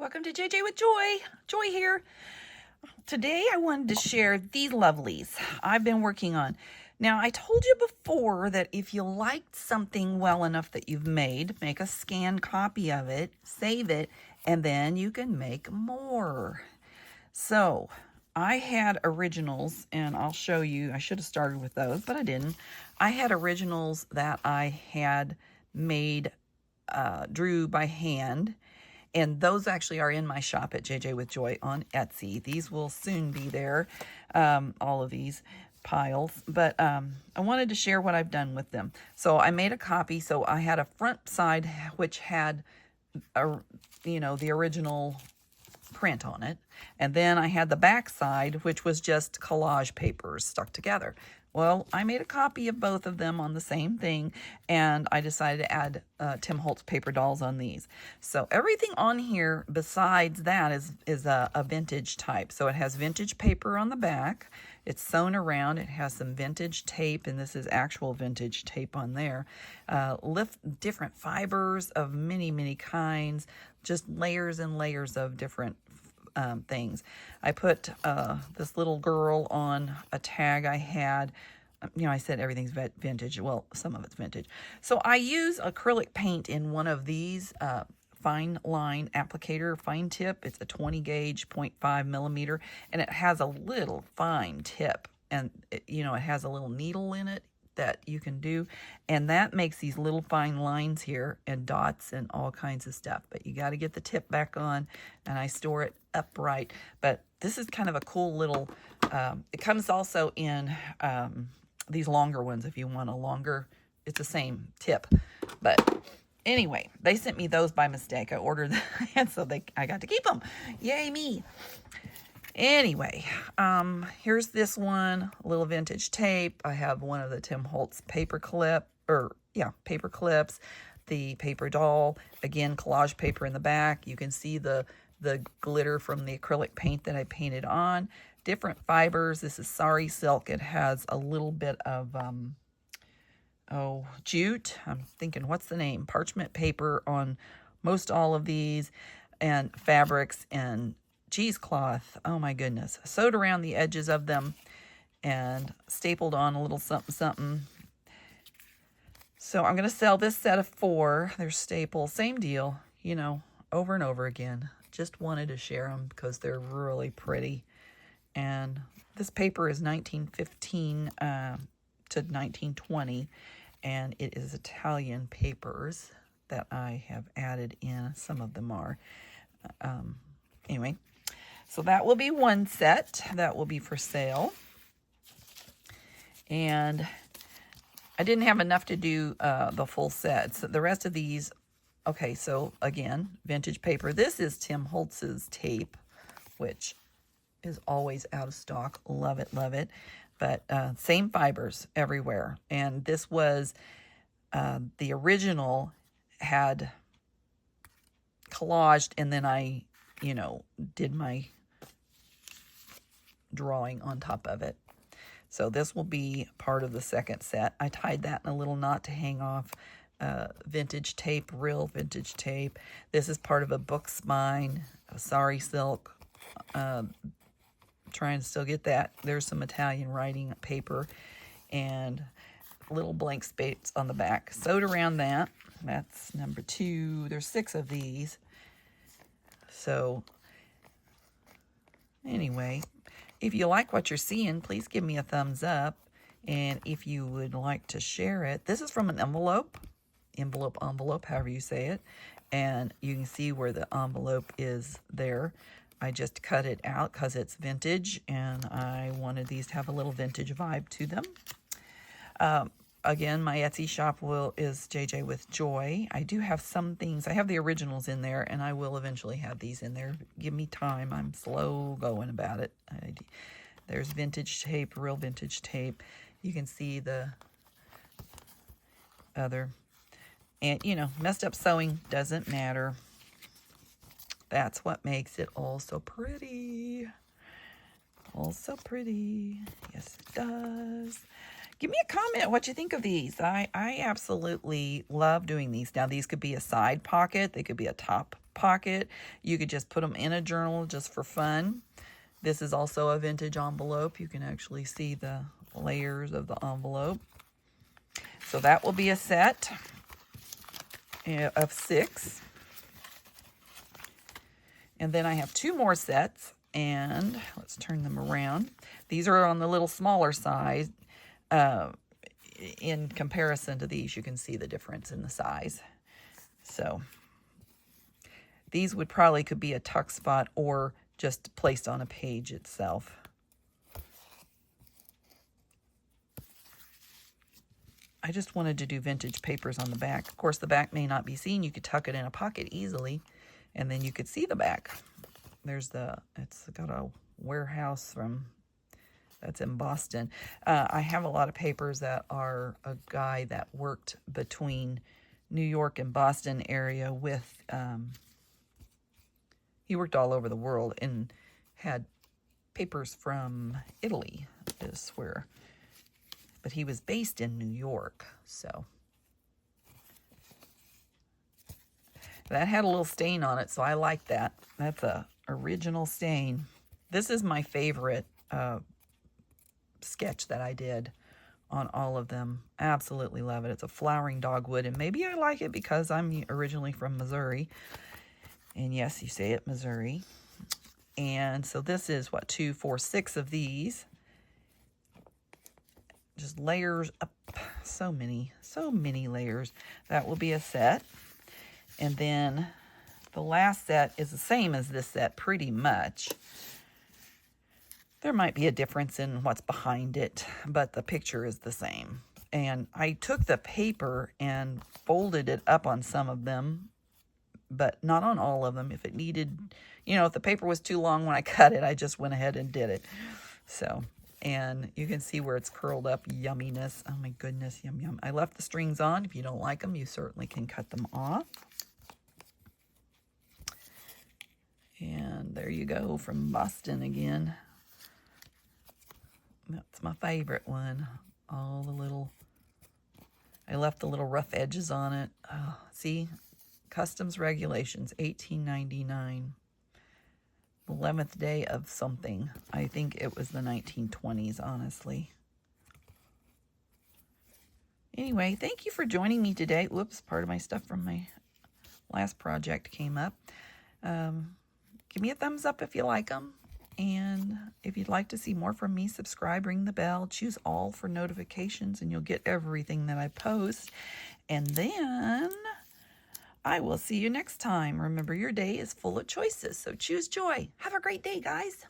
Welcome to JJ with Joy. Joy here. Today I wanted to share these lovelies I've been working on. Now, I told you before that if you liked something well enough that you've made, make a scanned copy of it, save it, and then you can make more. So, I had originals, and I'll show you. I should have started with those, but I didn't. I had originals that I had made, drew by hand. And those actually are in my shop at JJ with Joy on Etsy. These will soon be there, all of these piles. But I wanted to share what I've done with them. So I made a copy. So I had a front side which had, the original print on it. And then I had the back side, which was just collage papers stuck together. Well, I made a copy of both of them on the same thing, and I decided to add Tim Holtz paper dolls on these. So everything on here besides that is a vintage type. So it has vintage paper on the back. It's sewn around. It has some vintage tape, and this is actual vintage tape on there. Different fibers of many, many kinds, just layers and layers of different things. I put this little girl on a tag I had. I said everything's vintage. Well, some of it's vintage. So I use acrylic paint in one of these fine line applicator fine tip. It's a 20 gauge 0.5 millimeter, and it has a little fine tip, and it has a little needle in it that you can do, and that makes these little fine lines here and dots and all kinds of stuff. But you got to get the tip back on, and I store it upright. But this is kind of a cool little, it comes also in these longer ones if you want a longer, it's the same tip. But anyway, they sent me those by mistake. I ordered them, and so I got to keep them. Yay me. Anyway, here's this one, a little vintage tape. I have one of the Tim Holtz paper clips, the paper doll, again, collage paper in the back. You can see the glitter from the acrylic paint that I painted on. Different fibers. This is sari silk. It has a little bit of, jute. I'm thinking, what's the name? Parchment paper on most all of these, and fabrics and cheesecloth. Oh my goodness. Sewed around the edges of them and stapled on a little something something. So I'm going to sell this set of 4. They're stapled. Same deal, over and over again. Just wanted to share them because they're really pretty. And this paper is 1915 to 1920, and it is Italian papers that I have added in. Some of them are. Anyway, so that will be one set. That will be for sale. And I didn't have enough to do the full set. So the rest of these, okay, so again, vintage paper. This is Tim Holtz's tape, which is always out of stock. Love it, love it. But same fibers everywhere. And this was, the original had collaged, and then I did my drawing on top of it. So this will be part of the second set. I tied that in a little knot to hang off vintage tape, real vintage tape. This is part of a book spine, a sari silk. Trying to still get that. There's some Italian writing paper and little blank space on the back. Sewed around that. That's number 2. There's 6 of these. So anyway, if you like what you're seeing, please give me a thumbs up. And if you would like to share it, this is from an envelope, however you say it. And you can see where the envelope is there. I just cut it out because it's vintage, and I wanted these to have a little vintage vibe to them. Again, my Etsy shop is JJ with Joy. I do have some things. I have the originals in there, and I will eventually have these in there. Give me time. I'm slow going about it. There's vintage tape, real vintage tape. You can see the other. And, messed up sewing doesn't matter. That's what makes it all so pretty. All so pretty. Yes, it does. Give me a comment what you think of these. I absolutely love doing these. Now, these could be a side pocket. They could be a top pocket. You could just put them in a journal just for fun. This is also a vintage envelope. You can actually see the layers of the envelope. So that will be a set of 6. And then I have 2 more sets, and let's turn them around. These are on the little smaller size. In comparison to these, you can see the difference in the size. So these could be a tuck spot or just placed on a page itself. I just wanted to do vintage papers on the back. Of course, the back may not be seen. You could tuck it in a pocket easily, and then you could see the back. It's got a warehouse that's in Boston. I have a lot of papers that are a guy that worked between New York and Boston area with, he worked all over the world and had papers from Italy, but he was based in New York, so. That had a little stain on it, so I like that. That's a original stain. This is my favorite sketch that I did on all of them. Absolutely love it. It's a flowering dogwood, and maybe I like it because I'm originally from Missouri. And yes, you say it, Missouri. And so this is, 2, 4, 6 of these. Just layers up. So many layers. That will be a set. And then the last set is the same as this set, pretty much. There might be a difference in what's behind it, but the picture is the same. And I took the paper and folded it up on some of them, but not on all of them. If it needed, if the paper was too long when I cut it, I just went ahead and did it. So, and you can see where it's curled up. Yumminess. Oh my goodness, yum, yum. I left the strings on. If you don't like them, you certainly can cut them off. And there you go, from Boston again. That's my favorite one. I left the little rough edges on it. Oh, see, customs regulations, 1899. 11th day of something. I think it was the 1920s, honestly. Anyway, thank you for joining me today. Whoops, part of my stuff from my last project came up. Give me a thumbs up if you like them. And if you'd like to see more from me, subscribe, ring the bell, choose all for notifications, and you'll get everything that I post. And then I will see you next time. Remember, your day is full of choices, so choose joy. Have a great day, guys.